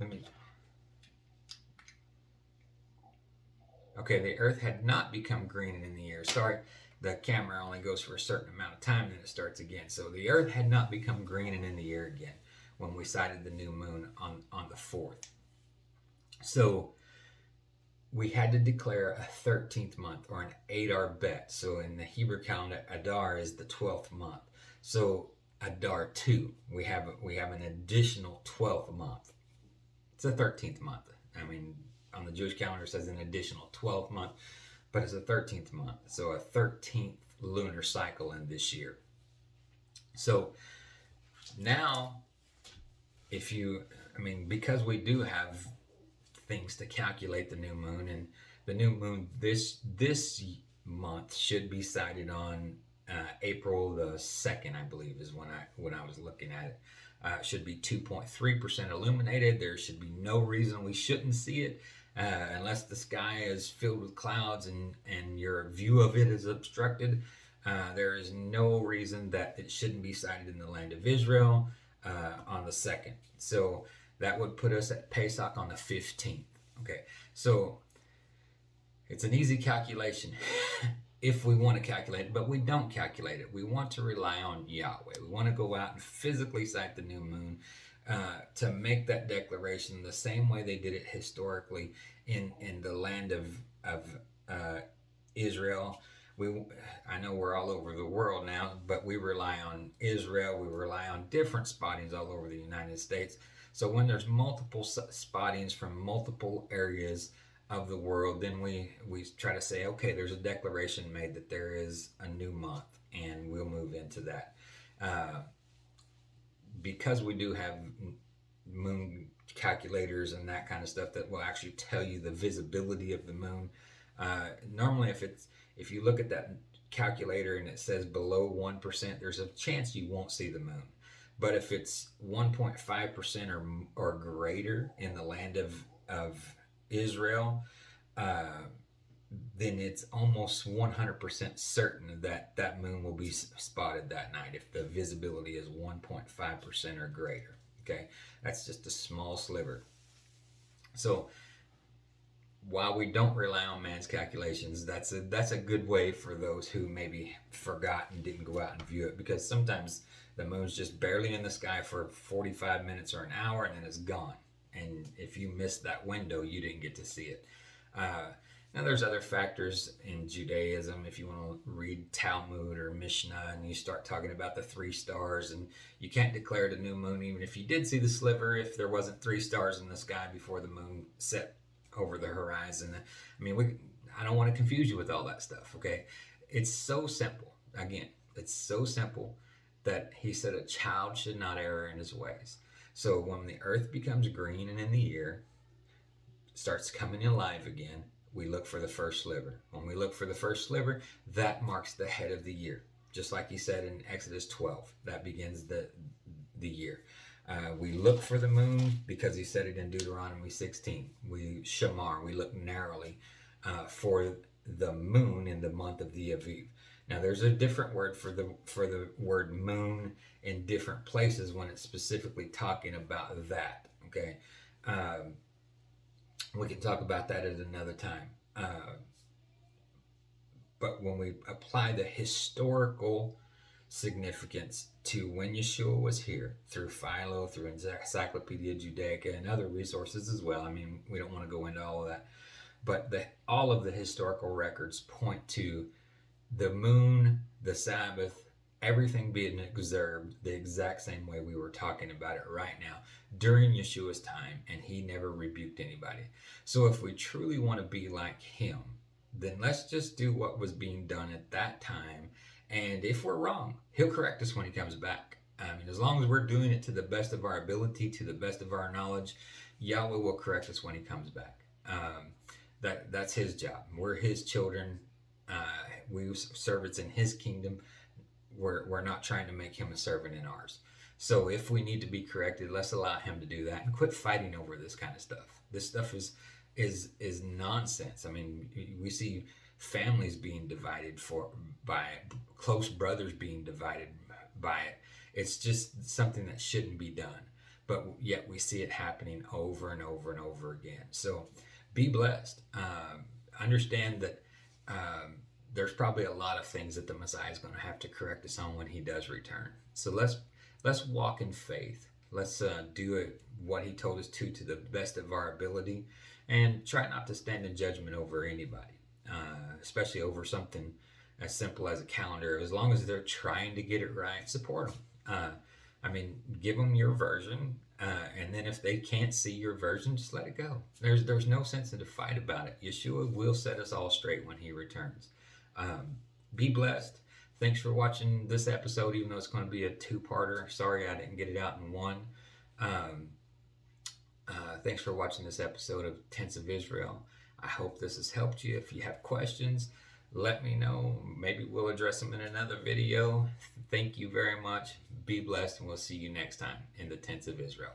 let me. Okay, the earth had not become green in the year. Sorry, the camera only goes for a certain amount of time, then it starts again. So the earth had not become green and in the year again when we sighted the new moon on the 4th. So we had to declare a 13th month, or an Adar bet. So in the Hebrew calendar, Adar is the 12th month. So Adar 2, we have an additional 12th month. It's a 13th month. I mean, on the Jewish calendar it says an additional 12th month, but it's a 13th month. So a 13th lunar cycle in this year. So now, because we do have things to calculate the new moon, and the new moon this month should be sighted on April the 2nd, I believe, is when I was looking at it. Should be 2.3% illuminated. There should be no reason we shouldn't see it, unless the sky is filled with clouds and your view of it is obstructed. There is no reason that it shouldn't be sighted in the land of Israel on the 2nd. So that would put us at Pesach on the 15th. Okay, so it's an easy calculation if we want to calculate it, but we don't calculate it. We want to rely on Yahweh. We want to go out and physically sight the new moon to make that declaration the same way they did it historically in the land of Israel. I know we're all over the world now, but we rely on Israel. We rely on different spottings all over the United States. So when there's multiple spottings from multiple areas of the world, then we try to say, okay, there's a declaration made that there is a new month, and we'll move into that. Because we do have moon calculators and that kind of stuff that will actually tell you the visibility of the moon. Normally, if you look at that calculator and it says below 1%, there's a chance you won't see the moon. But if it's 1.5% or greater in the land of Israel, then it's almost 100% certain that moon will be spotted that night if the visibility is 1.5% or greater. Okay, that's just a small sliver. So while we don't rely on man's calculations, that's a good way for those who maybe forgot and didn't go out and view it, because sometimes the moon's just barely in the sky for 45 minutes or an hour, and then it's gone. And if you missed that window, you didn't get to see it. Now, there's other factors in Judaism. If you want to read Talmud or Mishnah and you start talking about the 3 stars, and you can't declare the new moon even if you did see the sliver, if there wasn't 3 stars in the sky before the moon set over the horizon. I mean, I don't want to confuse you with all that stuff, okay? It's so simple. Again, it's so simple that he said a child should not err in his ways. So when the earth becomes green and in the year, starts coming alive again, we look for the first sliver. When we look for the first sliver, that marks the head of the year. Just like he said in Exodus 12, that begins the year. We look for the moon because he said it in Deuteronomy 16. We look narrowly for the moon in the month of the Aviv. Now, there's a different word for the word moon in different places when it's specifically talking about that. Okay, we can talk about that at another time. But when we apply the historical significance to when Yeshua was here, through Philo, through Encyclopedia Judaica, and other resources as well. I mean, we don't want to go into all of that, but all of the historical records point to the moon, the Sabbath, everything being observed the exact same way we were talking about it right now during Yeshua's time, and he never rebuked anybody. So if we truly want to be like him, then let's just do what was being done at that time. And if we're wrong, he'll correct us when he comes back. I mean, as long as we're doing it to the best of our ability, to the best of our knowledge, Yahweh will correct us when he comes back. That's his job. We're his children. We servants in his kingdom. We're not trying to make him a servant in ours. So if we need to be corrected, let's allow him to do that and quit fighting over this kind of stuff. This stuff is nonsense. I mean, we see families being divided by it, close brothers being divided by it. It's just something that shouldn't be done. but yet we see it happening over and over and over again. So be blessed. Understand that there's probably a lot of things that the Messiah is going to have to correct us on when he does return. So let's walk in faith. Let's do it what he told us to the best of our ability, and try not to stand in judgment over anybody, especially over something as simple as a calendar. As long as they're trying to get it right, support them. Give them your version, and then if they can't see your version, just let it go. There's no sense in to fight about it. Yeshua will set us all straight when he returns. Be blessed. Thanks for watching this episode, even though it's going to be a two-parter. Sorry I didn't get it out in one. Thanks for watching this episode of Tents of Israel. I hope this has helped you. If you have questions, let me know. Maybe we'll address them in another video. Thank you very much. Be blessed, and we'll see you next time in the Tents of Israel.